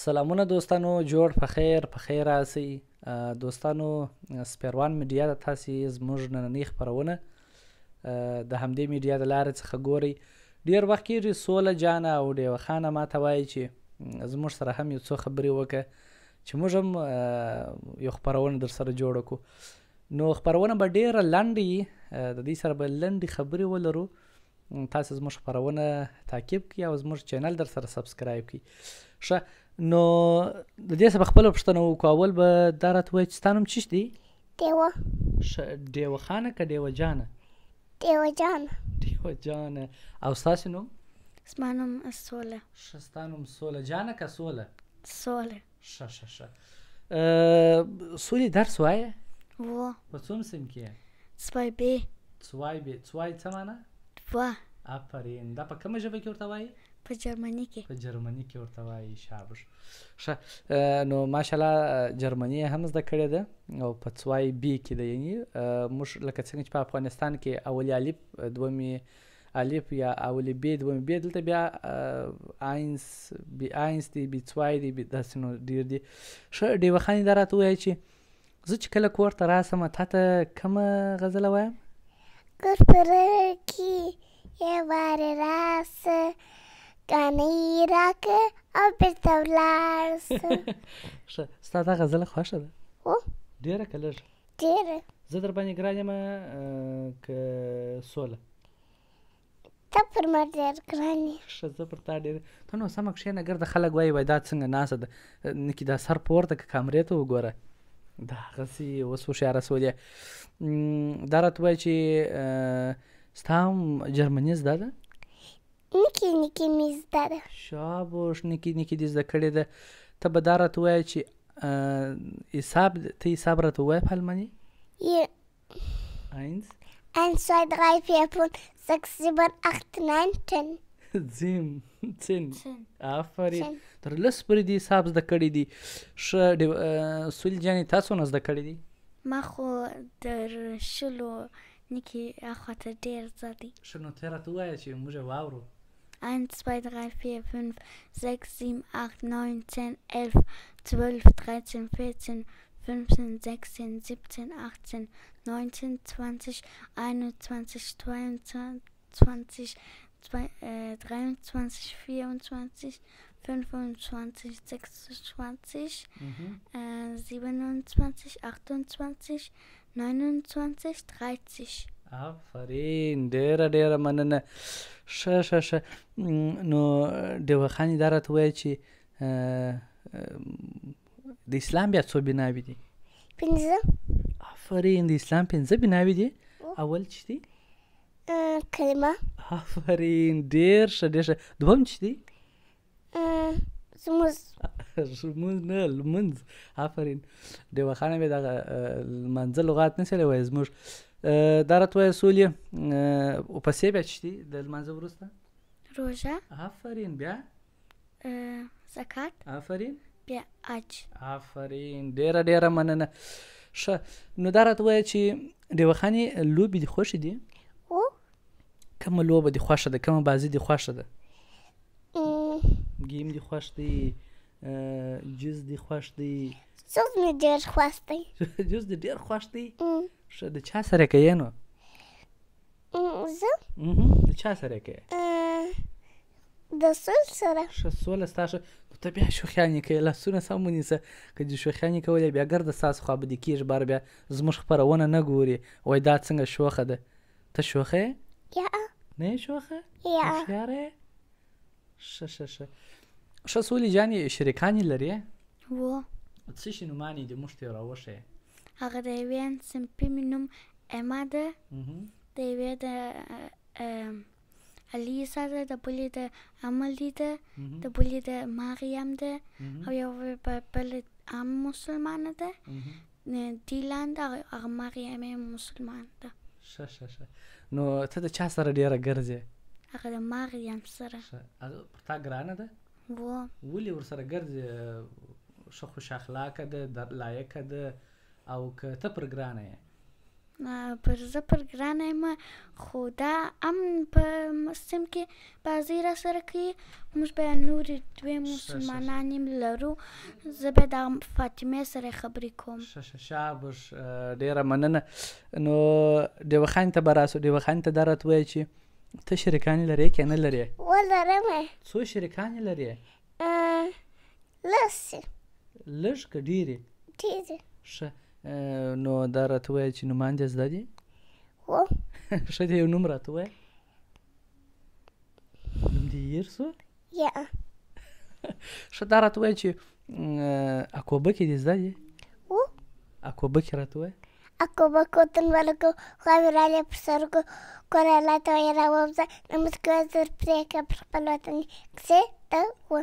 سلامونه دوستانو، جوړ په خیر راسئ. دوستانو، سپیروان میډیا ته تاسې زموږ نننۍ خپرونه د همدې میډیا د لارې څخه ګورئ. ډېر وخت کېږي سوله جانه او ډیوه خانه ماته وایي چې زموږ سره هم یو څو خبرې وکړه چې موږ هم یو خپرونه در سره جوړه کړو. نو خپرونه به ډېره لنډه وي، د دې سره به لنډې خبرې ولرو. تاسې زموږ خپرونه تعقیب کړئ او زموږ چینل در سره سبسکرایب کړئ. ښه، نو د دې څخه به خپله پوښتنه وکړو. اول به دا راته ووایه چې ستا نوم څه دی؟ ډیوه. ښه، ډیوه خانه که ډیوه جانه؟ ډیوه جانه. ډیوه جانه. او ستاسې نوم؟ زما نوم سوله. ښه، ستا نوم سوله جانه که سوله؟ سوله. ښه. سولې درس وایه؟ و. په څوم صنف کې یې؟ 2B. 2B. 2 څه معنی؟ 2. آفرین. دا په کومه ژبه کې ورته وایي؟ په جرمني کې. په جرمني کې ورته وایي. شاباش. ښه، نو ماشاءالله جرمني یې هم زده کړې ده او په 2B کې ده. یعنې موږ لکه څنګه چې په افغانستان کې اولي الف، دومې الف یا اولي ب، دومې ب، دلته بیا اینس، بی اینس دی، بی 2 دی، داسې نو ډېر دي. ښه، ډیوه خانې دا راته ووایه چې زه چې کله کور ته راسم تا ته کومه غزله وایم؟ کور پر کې یې وارې راسه، ګاڼه یې راکړه او بېرته ولاړسه. ښه، ستا دا غزله خوښه ده؟ هو. ډېره که لږه؟ ډېره. زه در باندې ګران یم که سوله؟ ته پر ما ډېر ګران یې. ښه، زه پر تا ډېر. ته نو سمه کښېنه، ګرده خلک وایي دا څنګه ناسته ده، نکي دا سر پورته که کامرې ته وګوره. دا هغسې اوس هوښیاره سولې. دا راته وایه چې ستا هم جرمني زده ده؟ نکي مې زده ده. شاباش، نکي دې زده کړې ده. ته به دا راته ووایه چې ته حساب راته ووایه په الماني؟ Ja. 1, 1, 2, 3, 4, 5, 6, 7, 8, 9, 10. 10. آفرین. تر لس پورې دې حساب زده کړی دي. ښه، سولې جانې تا څونه زده کړی دي؟ ما خو در شلو نکي اخواته ډېر زده دي. ښه، نو ته راته ووایه چې موږ یې واورو. 1, 2, 3, 4, 5, 6, 7, 8, 9, 10, 11, 12, 13, 14, 15, 16, 17, 18, 19, 20, 21, 22, 23, 24, 25, 26, 27, 28, 28, 29, 30. آفرین، ډېره مننه. ښه. نو ډیوه خانې دا راته ووایه چې د اسلام بیا څو بناوې دي؟ 5. آفرین، د اسلام 5 بناوې دي. اول چې دی؟ کلمه. آفرین، ډېر ښه. دوم چې دی؟ لمونځ. آفرین. ډیوه خانه مې دغه لمانځه لغات نه سلی وایي زموږ. دا راته وایه سولې، پسې بیا چې دی د لمانځه وروسته؟ روژه. آفرین. بیا؟ زکات. آفرین. بیا حج. آفرین، ډېره مننه. ښه، نو دا راته وایه چې ډیوه خانې لوبې دې خوښې دي؟ هو. کومه لوبه دې خوښه ده؟ کومه بازي دې خوښه ده؟ گیم دې خوښ دی؟ جوز دې خوښ دی؟ جوز مې ډېر خوښ دی. جوز دې ډېر خوښ دی؟ ښه، د چا سره کوې نو؟ زه؟ د چا سره کوې؟ د سول سره. ښه، سوله ستا ښه. نو ته بیا شوخیانې کوې، لاسونه سم ونیسه. که دې شوخیانې کولې بیا ګرده ستاسو خوا به دې کېږي، بار بیا زموږ خپرونه نه ګوري، وایي دا څنګه شوخه ده. ته شوخه یې؟ یا. نه یې شوخه؟ یا. هوښیاره یې؟ ښه سولې جانې شریکانې لرې؟ و. څه شي نومانې دي؟ موږ ته یې راوښیه. هغه د یوې صنفي مې نوم اما ده، د یوې د الیسا ده، د بلې د عملي ده، د بلې د مریم ده، او یوه بله هم مسلمانه ده، دیلان ده، هغه مریم یې مسلمان ده. ښه. نو ته د چا سره ډېره ګرځې؟ هغه د مریم سره. پر تا ګرانه ده؟ ولې ورسره ګرځې؟ ښه خوش اخلاقه ده، لایقه ده، او که ته پر ګرانه یې؟ پر زه پر ګرانه یم خو دا امن په سیم کې بازۍ را سره کوي موږ بیا نورې دوې مسلمانانې لرو زه بیا د فاطمې سره خبرې کوم شاباش ډېره مننه نو ډېوه خانې ته به راسو ډېوه خانې ته دا راته ووایه چې ته شریکانې لرې که نه لرې ولرم څو شریکانې لرې لس لږ که ډېرې ډېرې ښه نو دا راته ووایه چې نومان دې زده دي هو ښه دی یو نوم راته ووایه نوم دې هېر سو یا ښه دا راته ووایه چې اکوبکې دې زده دي هو اکوبکې راته ووایه اکوبکو تنورکو خواوې رالې پر سرکو کور الله ته وایه راووځه نماز کوه زر پرېږه پر خپل وطن کیسې ته و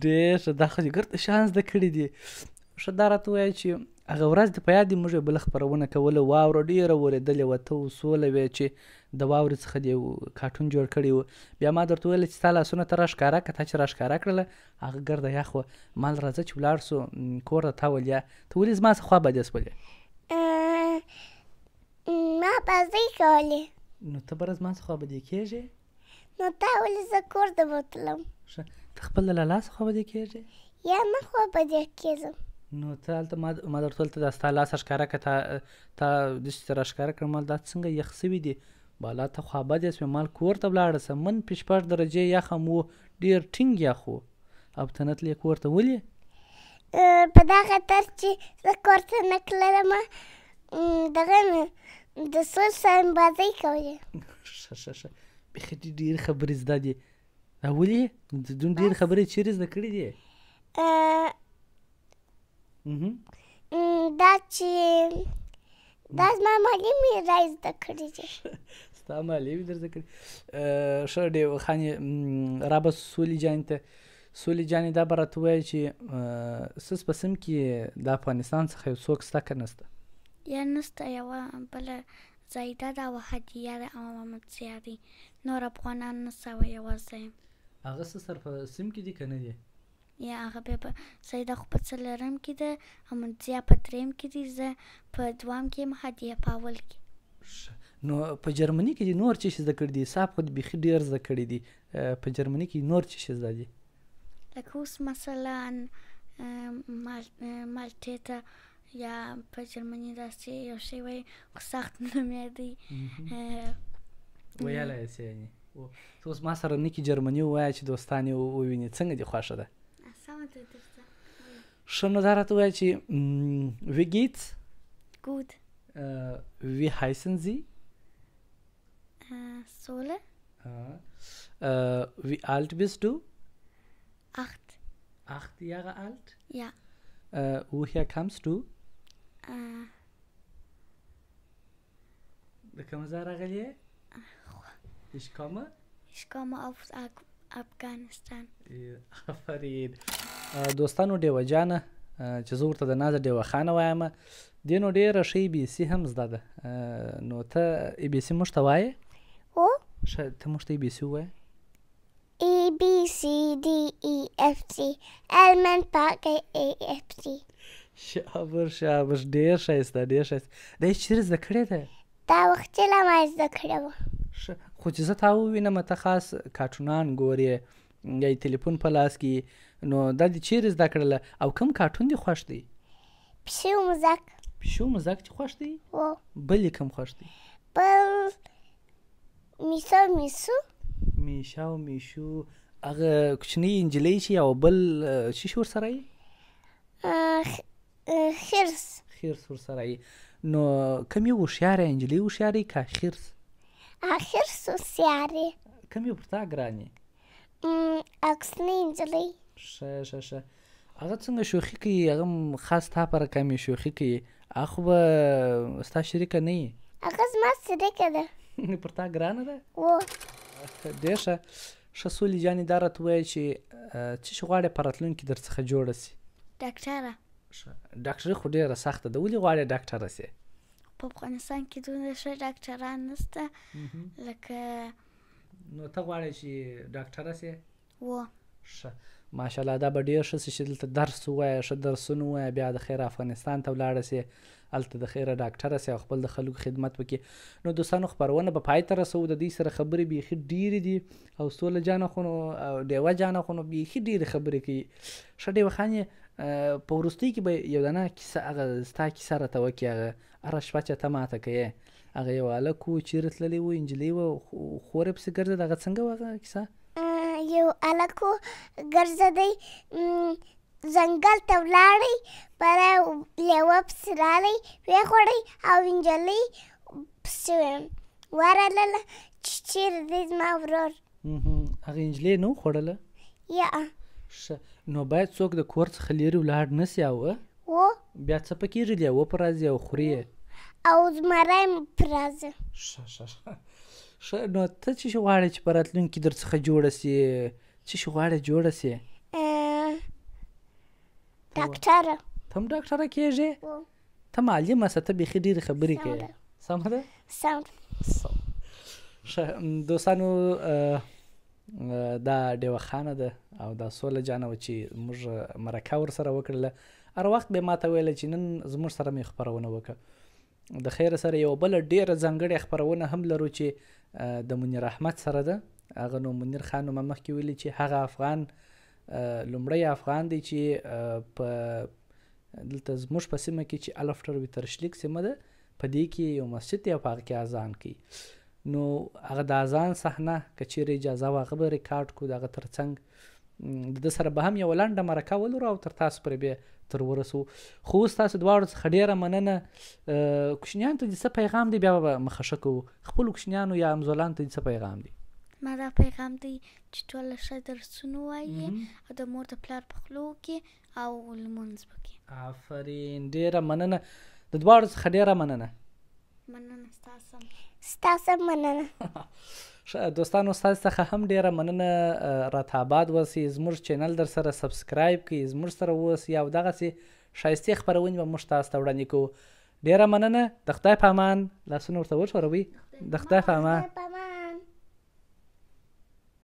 ډېر ښه دا خو دې ګرته شیان زده کړي دي ښه دا راته ووایه چې هغه ورځ دې په یاد دي موږ یې بله خپرونه کوله واوره ډېره ورېدلې وه ته سوله وې چې د واورې څخه دې کارټون جوړ کړی و بیا ما درته ویله چې ستا لاسونه ته راښکاره که تا چې راښکاره کړله هغه ګرده یخ وه ما راځه چې ولاړ سو کور ته تا ولیا ته ولې زما څه خوابدې سولې ما بازۍ کولې نو ته به زما څه خوابدې کېږې نو تا ولې زه کور ته بوتلم ښه ته خپل د لالا څه خوابدې کېږې یا نه خوابدې کېږم نو ته هلته ما درته ویل ته دا ستا لاس راښکاره که تا داسې ته راښکاره کړم مال دا څنګه یخ سوي دي بالا ته خوابدې سوې مال کور ته ولاړه سه منفي 6 درجې یخ هم و ډېر ټینګ یخ و او ته نتلې کور ته ولې په دا خاطر چې زه کور ته نه تللم دغه د سول سره بازۍ کولې ښه بیخي ډېرې خبرې زده دي دا ولې دومره ډېرې خبرې چیرې زده کړې دي دا چې دا زما معلم یې را زده کړي دي ستا معلم یې در زده کړي ښه ډېوه خانې رابه سولې جانې ته سولې جانې دا به راته ووایه چې ستاسو په سیم کې د افغانستان څخه یو څوک شته که نشته یا نشته یوه بله زایده ده او هدیه ده او محمد ضیا دي نور افغانان نشته او یوازې یم هغه څه سر په سیم کې دي که نه دي یا هغه بیا په زایده خو په څلرم کې ده محمد ضیا په درېیم کې دي زه په دوام کې یم هدیه په اول کې نو په جرمني کې دي نور څه شي زده کړي دي صاحب خو بیخي ډېر زده کړي دي په جرمني کې نور څه شي زده دي لکه اوس مثلا مالټې ته یا په جرمني داسې یو شی وایي خو سخت نوم یې دی ویلی یې سې یعنې ته اوس ما سره نکي جرمني ووایه چې دوستان یې ووینې څنګه دې خوښه ده سمه ده درته ښه نو دا راته ووایه چې wie geht's gut wie heißen Sie Sole wie alt bist du 8 Jahre alt ja woher kommst du د کوم ځای راغلی یې Ich komme aus Afghanistan آفرین دوستانو ډېوه جانه چې زه ورته د نازه ډېوه خانه وایم دې نو ډېره ښه ای بي سي هم زده ده نو ته ای بي سي موږ ته وایې هو ښه ته موږ ته ای بي سي ووایه A B C D E F G L من پاکه A F G شاباش ډېر ښایسته دا یې چیرې زده کړې ده دا وختي له ما یې زده کړې وه ښه خو چې زه تا ووینم ته خاص کارټونان ګورې یا یې تلیفون په لاس کې نو دا دې چیرې زده کړله او کوم کارټون دې خوښ دی پیشو مزک پیشو مزک دې خوښ دی هو بل یې کوم خوښ دی بل میشا او میشو هغه کوچنۍ نجلۍ چې او بل څه شي ورسره یې خرس ورسره یې نو کوم یې هوښیاره نجلۍ هوښیاره یې که خرس خرس هوښیارې کوم یې پر تا ګران یې اکسنۍ نجلۍ ښه هغه څنګه شوخي کوي هغه هم خاص تا پره کمې شوخي کوي هغه خو به ستا شریکه نه یي هغه زما شریکه ده پر تا ګرانه ده و ډېر ښه سولې جانې دا راته ووایه چې څه شي غواړې په راتلونکي در څخه جوړه سي ډاکټره ډاکټري خو ډېره سخته ده ولې غواړې ډاکټره سي په افغانستان کې دومره ښه ډاکټران نشته لکه نو ته غواړې چې ډاکټره سي و ښه ماشاءالله دا به ډېر ښه شي چې دلته درس ووایه ښه درسونه ووایه بیا د خیر افغانستان ته ولاړه سې هلته د خیره ډاکټره سې او خپل د خلکو خدمت وکړي نو دوستانو خپرونه به پای ته رسوو د دوی سره خبرې بیخي ډېرې دي او سوله جانه خو نو او ډیوه جانه خو نو بیخي ډېرې خبرې کوي ښه ډیوه خانې په وروستۍ کې به یو دانه کیسه هغه ستا کیسه راته وکړي هغه هره شپه چې ته ماته کوې هغه یو هلک و چیرې تللی و نجلۍ وه خور یې پسې ګرځېده هغه څنګه وه هغه کیسه یو هلک و ګرځېدی ځنګل ته ولاړی بره لیوه پسې راغلی ویې خوړی او نجلۍ پسې ورغلله چې چیرې دی زما ورور هغې نجلۍ نه وخوړله یا ښه نو باید څوک د کور څخه لرې ولاړ نه سي او بیا څه په کېږي لیوه په راځي او خوري او زمری په راځي ښه نو ته څه شي غواړې چې په راتلونکي کې در څخه جوړه سي څه شي غواړې جوړه سي ډاکټره ته هم ډاکټره کېږې ته معلمه سه ته بیخي ډېرې خبرې کوې سمه ده ښه دوستانو دا ډیوه خانه ده او دا سوله جانه وه چې موږ مرکه ورسره وکړله هر وخت به یې ماته ویله چې نن زموږ سره مې خپرونه وکړه د خیره سره یوه بله ډېره ځانګړې خپرونه هم لرو چې د منیر احمد سره ده هغه نو منیر خان نو ما مخکې ویلي چې هغه افغان لومړی افغان دی چې په دلته زموږ په سیمه کې چې الفټر ویترشلیک سیمه ده په دې کې یو مسجد دی او په هغه کې اذان کوي نو هغه د اذان صحنه که چیرې اجازه وه هغه به ریکارډ کړو د هغه تر څنګ د ده سره به هم یوه لنډه مرکه ولرو او تر تاسو پرې بیا تر ورسو خو اوس تاسو دواړو څخه ډېره مننه کوچنیانو ته دې څه پیغام دی بیا به مخه ښه کوو خپلو کوچنیانو یا همزولانو ته دې څه پیغام دی ما دا پیغام دی چې ټوله ښه درسونه ووایي او د مور د پلار په خولو کې او لمونځ وکړي آفرین ډېره مننه د دواړو څخه ډېره مننه ستاسو مننه دوستانو ستاسو څخه هم ډېره مننه راته آباد اوسئ زموږ چینل در سره سبسکرایب کړئ زموږ سره اوسئ او دغسې ښایستې خپرونې به موږ تاسو ته وړاندې کوو ډېره مننه د خدای په امان لاسونه ورته وښوروئ د خدای په امان